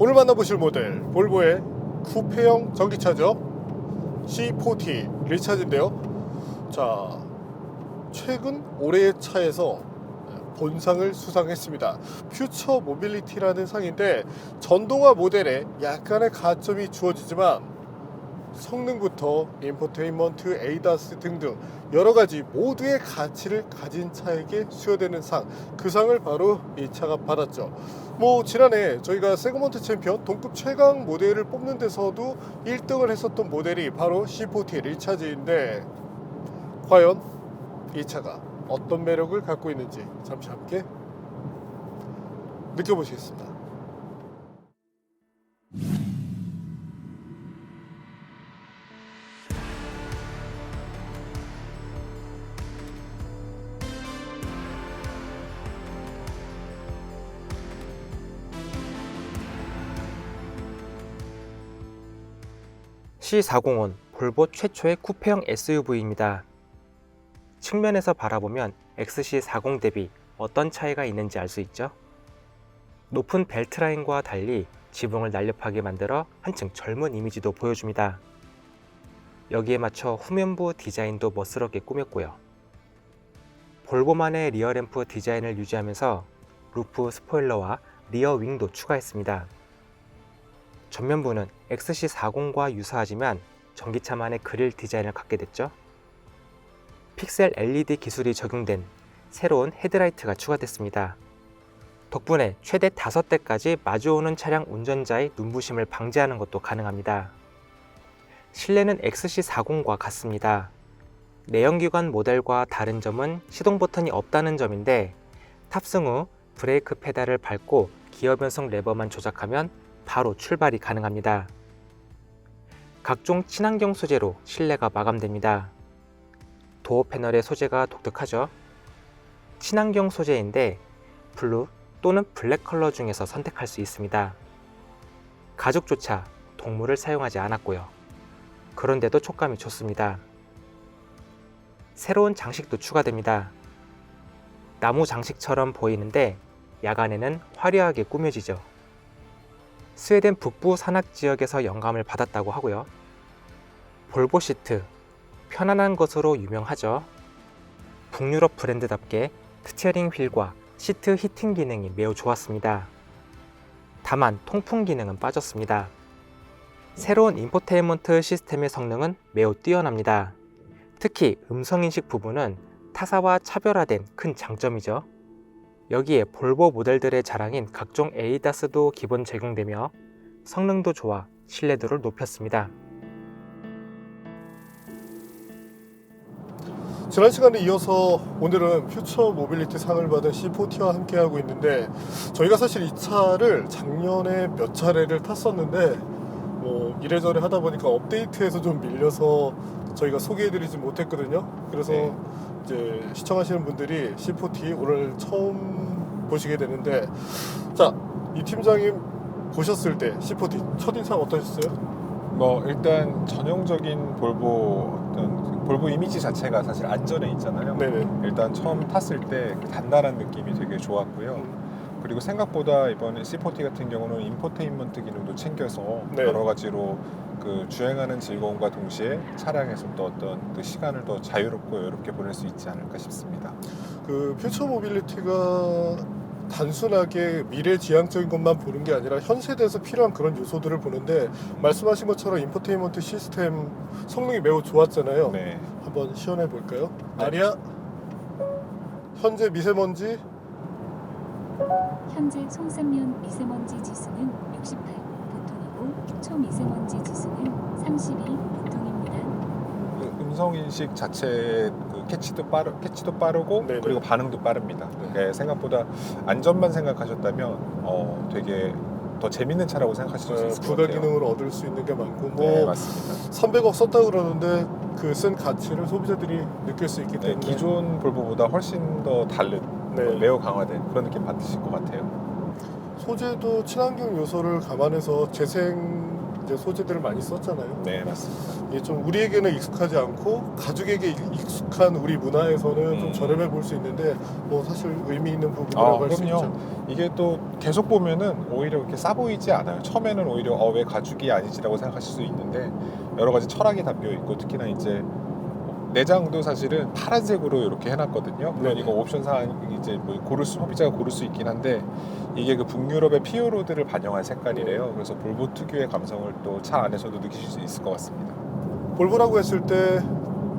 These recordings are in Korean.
오늘 만나보실 모델 볼보의 쿠페형 전기차죠. C40 리차지인데요. 자, 최근 올해의 차에서 본상을 수상했습니다. 퓨처 모빌리티라는 상인데 전동화 모델에 약간의 가점이 주어지지만 성능부터 인포테인먼트, 에이다스 등등 여러가지 모두의 가치를 가진 차에게 수여되는 상, 그 상을 바로 이 차가 받았죠. 지난해 저희가 세그먼트 챔피언 동급 최강 모델을 뽑는 데서도 1등을 했었던 모델이 바로 C40 리차지인데, 과연 이 차가 어떤 매력을 갖고 있는지 잠시 함께 느껴보시겠습니다. C40은 볼보 최초의 쿠페형 SUV입니다. 측면에서 바라보면 XC40 대비 어떤 차이가 있는지 알 수 있죠? 높은 벨트라인과 달리 지붕을 날렵하게 만들어 한층 젊은 이미지도 보여줍니다. 여기에 맞춰 후면부 디자인도 멋스럽게 꾸몄고요. 볼보만의 리어램프 디자인을 유지하면서 루프 스포일러와 리어 윙도 추가했습니다. 전면부는 XC40과 유사하지만 전기차만의 그릴 디자인을 갖게 됐죠. 픽셀 LED 기술이 적용된 새로운 헤드라이트가 추가됐습니다. 덕분에 최대 5대까지 마주오는 차량 운전자의 눈부심을 방지하는 것도 가능합니다. 실내는 XC40과 같습니다. 내연기관 모델과 다른 점은 시동 버튼이 없다는 점인데, 탑승 후 브레이크 페달을 밟고 기어 변속 레버만 조작하면 바로 출발이 가능합니다. 각종 친환경 소재로 실내가 마감됩니다. 도어 패널의 소재가 독특하죠. 친환경 소재인데 블루 또는 블랙 컬러 중에서 선택할 수 있습니다. 가죽조차 동물을 사용하지 않았고요. 그런데도 촉감이 좋습니다. 새로운 장식도 추가됩니다. 나무 장식처럼 보이는데 야간에는 화려하게 꾸며지죠. 스웨덴 북부 산악 지역에서 영감을 받았다고 하고요. 볼보 시트, 편안한 것으로 유명하죠. 북유럽 브랜드답게 스티어링 휠과 시트 히팅 기능이 매우 좋았습니다. 다만 통풍 기능은 빠졌습니다. 새로운 인포테인먼트 시스템의 성능은 매우 뛰어납니다. 특히 음성인식 부분은 타사와 차별화된 큰 장점이죠. 여기에 볼보 모델들의 자랑인 각종 에이다스도 기본 제공되며 성능도 좋아 신뢰도를 높였습니다. 지난 시간에 이어서 오늘은 퓨처 모빌리티 상을 받은 C40와 함께하고 있는데, 저희가 사실 이 차를 작년에 몇 차례를 탔었는데 이래저래 하다 보니까 업데이트에서 좀 밀려서 저희가 소개해드리지 못했거든요. 그래서 이제 시청하시는 분들이 C40 오늘 처음 보시게 되는데, 자, 이 팀장님 보셨을 때 C40 첫인상 어떠셨어요? 일단 전형적인 볼보 이미지 자체가 사실 안전에 있잖아요. 네네. 일단 처음 탔을 때 단단한 느낌이 되게 좋았고요. 그리고 생각보다 이번 C40 같은 경우는 인포테인먼트 기능도 챙겨서 네. 여러 가지로 그 주행하는 즐거움과 동시에 차량에서 또 어떤 그 시간을 더 자유롭고 여유롭게 보낼 수 있지 않을까 싶습니다. 그 퓨처 모빌리티가 단순하게 미래지향적인 것만 보는 게 아니라 현 세대에서 필요한 그런 요소들을 보는데, 말씀하신 것처럼 인포테인먼트 시스템 성능이 매우 좋았잖아요. 네. 한번 시연해 볼까요? 네. 아리아, 현재 미세먼지 현재 송산면 미세먼지 지수는 68, 보통이고 초미세먼지 지수는 32, 보통입니다. 그 음성인식 자체 그 캐치도 빠르고 네네. 그리고 반응도 빠릅니다. 네. 네, 생각보다 안전만 생각하셨다면 되게 더 재밌는 차라고 생각하실 수 있을 것 부가 같아요. 기능으로 얻을 수 있는 게 많고, 네, 맞습니다. 300억 썼다고 그러는데 그 쓴 가치를 소비자들이 느낄 수 있기 네, 때문에 기존 볼보보다 훨씬 더 다른 네. 매우 강화된 그런 느낌 받으실 것 같아요. 소재도 친환경 요소를 감안해서 재생 이제 소재들을 많이 썼잖아요. 네, 맞습니다. 이게 좀 우리에게는 익숙하지 않고 가죽에게 익숙한 우리 문화에서는 좀 저렴해 볼 수 있는데 뭐 사실 의미 있는 부분이라고 할 수 그럼요. 있죠. 이게 또 계속 보면은 오히려 이렇게 싸 보이지 않아요. 처음에는 오히려 왜 가죽이 아니지라고 생각하실 수 있는데 여러 가지 철학이 담겨 있고 특히나 이제 내장도 사실은 파란색으로 이렇게 해놨거든요. 물론 네네. 이거 옵션 사항이 이제 뭐 소비자가 고를 수 있긴 한데 이게 그 북유럽의 피오로드를 반영한 색깔이래요. 그래서 볼보 특유의 감성을 또 차 안에서도 느끼실 수 있을 것 같습니다. 볼보라고 했을 때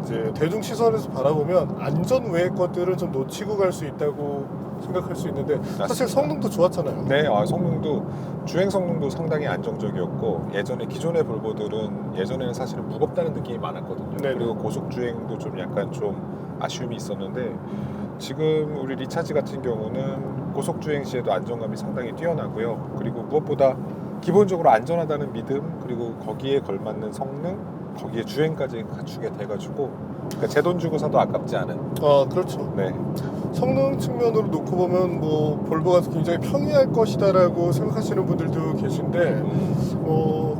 이제 대중 시선에서 바라보면 안전 외의 것들을 좀 놓치고 갈 수 있다고 생각할 수 있는데 사실 맞습니다. 성능도 좋았잖아요. 네, 성능도 주행 성능도 상당히 안정적이었고 예전에 기존의 볼보들은 예전에는 사실은 무겁다는 느낌이 많았거든요. 네네. 그리고 고속 주행도 좀 약간 좀 아쉬움이 있었는데 지금 우리 리차지 같은 경우는 고속 주행 시에도 안정감이 상당히 뛰어나고요. 그리고 무엇보다 기본적으로 안전하다는 믿음 그리고 거기에 걸맞는 성능 거기에 주행까지 갖추게 돼가지고 그러니까 제 돈 주고 사도 아깝지 않은 그렇죠. 네. 성능 측면으로 놓고 보면 뭐 볼보가 굉장히 평이할 것이다라고 생각하시는 분들도 계신데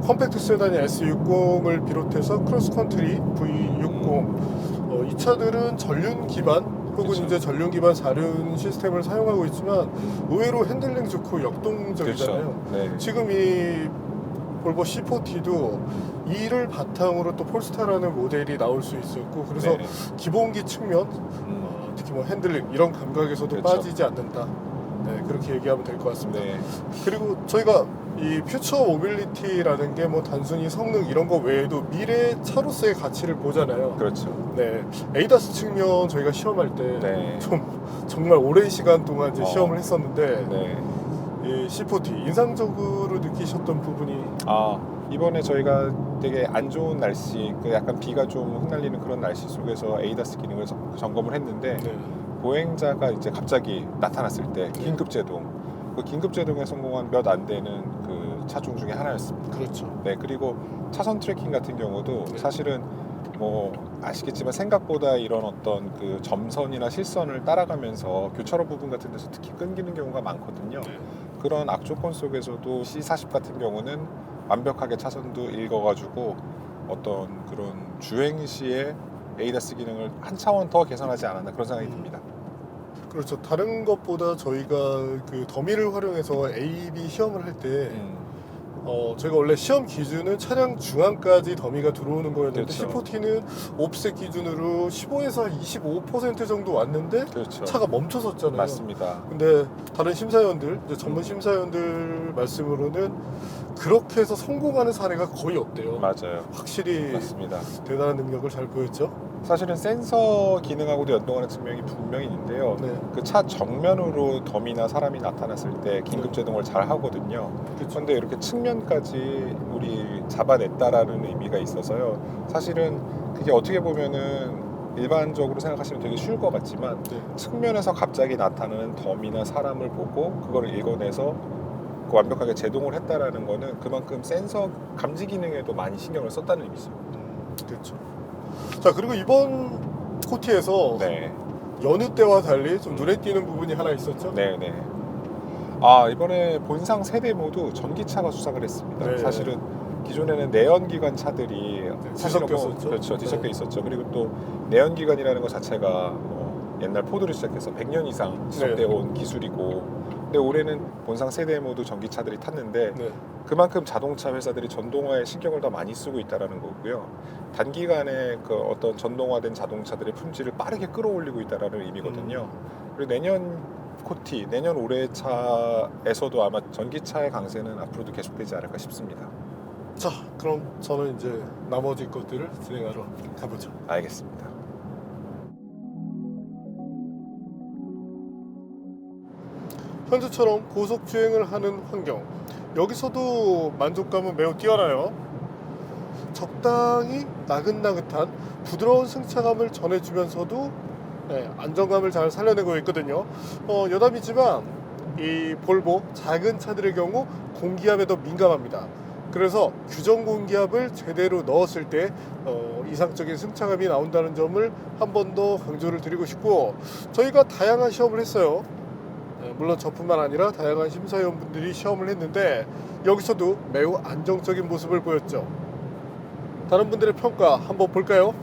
컴팩트 세단의 S60을 비롯해서 크로스컨트리 V60 이 차들은 전륜 기반 혹은 그쵸. 이제 전륜 기반 4륜 시스템을 사용하고 있지만 의외로 핸들링 좋고 역동적이잖아요. 그렇죠. 네. 지금 이 볼보 C40도 이를 바탕으로 또 폴스타라는 모델이 나올 수 있었고 그래서 네. 기본기 측면 특히 뭐 핸들링 이런 감각에서도 그렇죠. 빠지지 않는다. 네, 그렇게 얘기하면 될 것 같습니다. 네. 그리고 저희가 이 퓨처 모빌리티라는 게 뭐 단순히 성능 이런 거 외에도 미래 차로서의 가치를 보잖아요. 그렇죠. 네, 에이다스 측면 저희가 시험할 때 네. 좀 정말 오랜 시간 동안 이제 어. 시험을 했었는데 네. 이 C40 인상적으로 느끼셨던 부분이 이번에 저희가 되게 안 좋은 날씨, 그 약간 비가 좀 흩날리는 그런 날씨 속에서 에이다스 기능을 점검을 했는데 네. 보행자가 이제 갑자기 나타났을 때 긴급 제동, 그 긴급 제동에 성공한 몇 안 되는 그 차종 중에 하나였습니다. 그렇죠. 네, 그리고 차선 트래킹 같은 경우도 네. 사실은 뭐 아시겠지만 생각보다 이런 어떤 그 점선이나 실선을 따라가면서 교차로 부분 같은 데서 특히 끊기는 경우가 많거든요. 네. 그런 악조건 속에서도 C40 같은 경우는 완벽하게 차선도 읽어가지고 어떤 그런 주행 시에 에이다스 기능을 한 차원 더 개선하지 않았나 그런 생각이 듭니다. 그렇죠. 다른 것보다 저희가 그 더미를 활용해서 A/B 시험을 할 때 저희가 원래 시험 기준은 차량 중앙까지 더미가 들어오는 거였는데 그렇죠. C40는 옵셋 기준으로 15에서 25% 정도 왔는데 그렇죠. 차가 멈춰섰잖아요. 맞습니다. 근데 다른 심사위원들, 이제 전문 심사위원들 말씀으로는 그렇게 해서 성공하는 사례가 거의 없대요. 맞아요. 확실히 맞습니다. 대단한 능력을 잘 보였죠. 사실은 센서 기능하고도 연동하는 측면이 분명히 있는데요. 네. 그 차 정면으로 더미나 사람이 나타났을 때 긴급 제동을 잘 하거든요. 그런데 이렇게 측면까지 우리 잡아냈다라는 의미가 있어서요. 사실은 그게 어떻게 보면은 일반적으로 생각하시면 되게 쉬울 것 같지만 네. 측면에서 갑자기 나타나는 더미나 사람을 보고 그걸 읽어내서 완벽하게 제동을 했다라는 거는 그만큼 센서 감지 기능에도 많이 신경을 썼다는 의미죠. 그렇죠. 자, 그리고 이번 코티에서 네. 여느 때와 달리 좀 눈에 띄는 부분이 하나 있었죠. 네네. 이번에 본상 세대 모두 전기차가 수상을 했습니다. 네. 사실은 기존에는 내연기관 차들이 사실은 뒤섞였었죠. 그렇죠, 뒤섞여 네. 있었죠. 그리고 또 내연기관이라는 것 자체가 뭐 옛날 포드를 시작해서 100년 이상 지속되어 네. 온 기술이고, 근데 올해는 본상 세대 모두 전기차들이 탔는데 네. 그만큼 자동차 회사들이 전동화에 신경을 더 많이 쓰고 있다는 거고요. 단기간에 그 어떤 전동화된 자동차들의 품질을 빠르게 끌어올리고 있다는 의미거든요. 그리고 내년 코티, 내년 올해차에서도 아마 전기차의 강세는 앞으로도 계속되지 않을까 싶습니다. 자, 그럼 저는 이제 나머지 것들을 진행하러 가보죠. 알겠습니다. 현재처럼 고속 주행을 하는 환경, 여기서도 만족감은 매우 뛰어나요. 적당히 나긋나긋한 부드러운 승차감을 전해주면서도 안정감을 잘 살려내고 있거든요. 여담이지만 이 볼보 작은 차들의 경우 공기압에도 민감합니다. 그래서 규정 공기압을 제대로 넣었을 때 이상적인 승차감이 나온다는 점을 한 번 더 강조를 드리고 싶고, 저희가 다양한 시험을 했어요. 물론 저뿐만 아니라 다양한 심사위원분들이 시험을 했는데 여기서도 매우 안정적인 모습을 보였죠. 다른 분들의 평가 한번 볼까요?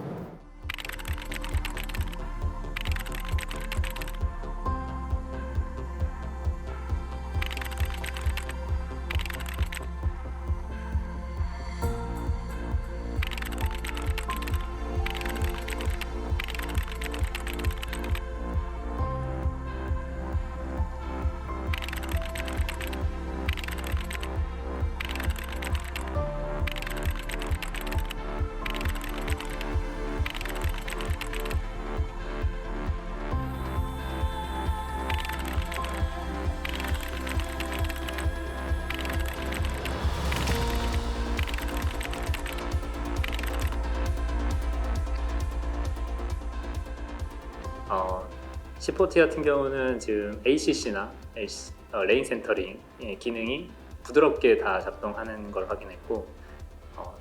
C40 같은 경우는 지금 ACC나 레인 센터링 기능이 부드럽게 다 작동하는 걸 확인했고,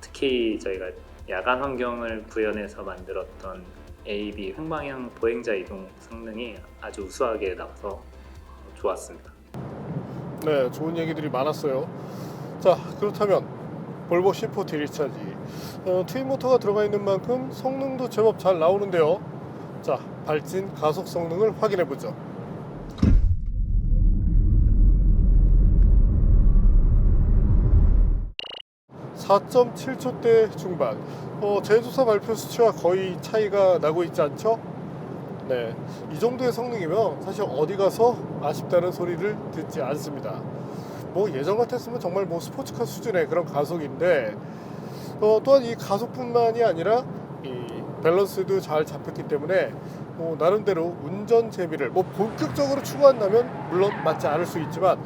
특히 저희가 야간 환경을 구현해서 만들었던 AEB 횡방향 보행자 이동 성능이 아주 우수하게 나와서 좋았습니다. 네, 좋은 얘기들이 많았어요. 자, 그렇다면 볼보 C40 리차지 트윈 모터가 들어가 있는 만큼 성능도 제법 잘 나오는데요. 자, 발진 가속 성능을 확인해 보죠. (4.7초대) 중반. 제조사 발표 수치와 거의 차이가 나고 있지 않죠? 네, 이 정도의 성능이면 사실 어디 가서 아쉽다는 소리를 듣지 않습니다. 뭐 예전 같았으면 정말 뭐 스포츠카 수준의 그런 가속인데, 또한 이 가속뿐만이 아니라 이 밸런스도 잘 잡혔기 때문에 나름대로 운전 재미를 본격적으로 추구한다면 물론 맞지 않을 수 있지만,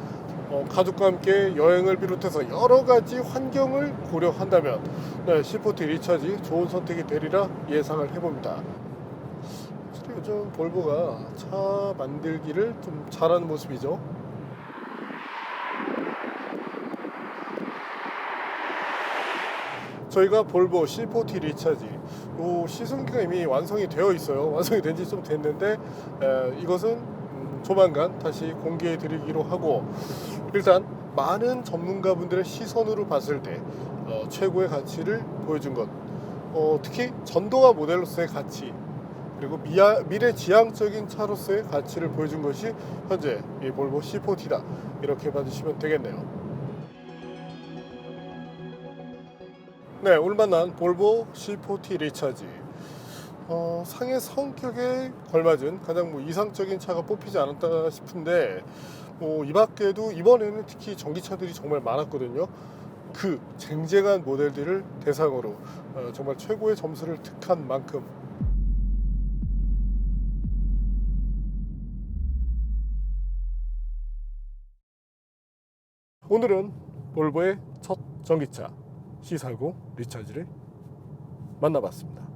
가족과 함께 여행을 비롯해서 여러 가지 환경을 고려한다면 C40 리차지 좋은 선택이 되리라 예상을 해봅니다. 확실히 요즘 볼보가 차 만들기를 좀 잘하는 모습이죠. 저희가 볼보 C40 리차지 시승기가 이미 완성이 되어 있어요. 완성이 된 지 좀 됐는데 이것은 조만간 다시 공개해 드리기로 하고, 일단 많은 전문가분들의 시선으로 봤을 때 최고의 가치를 보여준 것, 특히 전동화 모델로서의 가치, 그리고 미래지향적인 차로서의 가치를 보여준 것이 현재 이 볼보 C40다, 이렇게 봐주시면 되겠네요. 네, 오늘 만난 볼보 C40 리차지, 상해 성격에 걸맞은 가장 이상적인 차가 뽑히지 않았다 싶은데, 이 밖에도 이번에는 특히 전기차들이 정말 많았거든요. 그 쟁쟁한 모델들을 대상으로 정말 최고의 점수를 득한 만큼 오늘은 볼보의 첫 전기차 C40 리차지를 만나봤습니다.